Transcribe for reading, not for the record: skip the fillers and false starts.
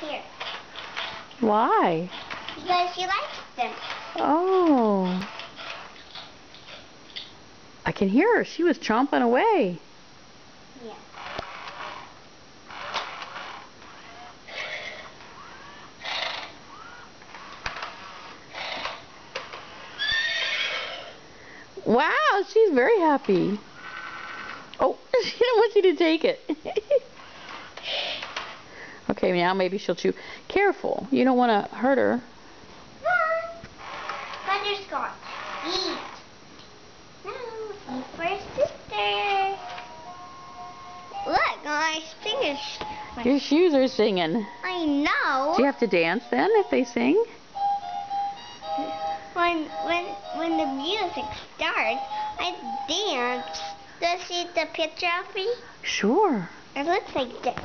here. Why? Because she likes them. Oh. I can hear her. She was chomping away. Yeah. Wow, she's very happy. Oh, she didn't want you to take it. Okay, now maybe she'll chew. Careful, you don't want to hurt her. Butterscotch. Eat. No, eat for sister. Look, my fingers. Your shoes are singing. I know. Do you have to dance then if they sing? When the music starts, I dance. Does see the picture of me? Sure. It looks like this.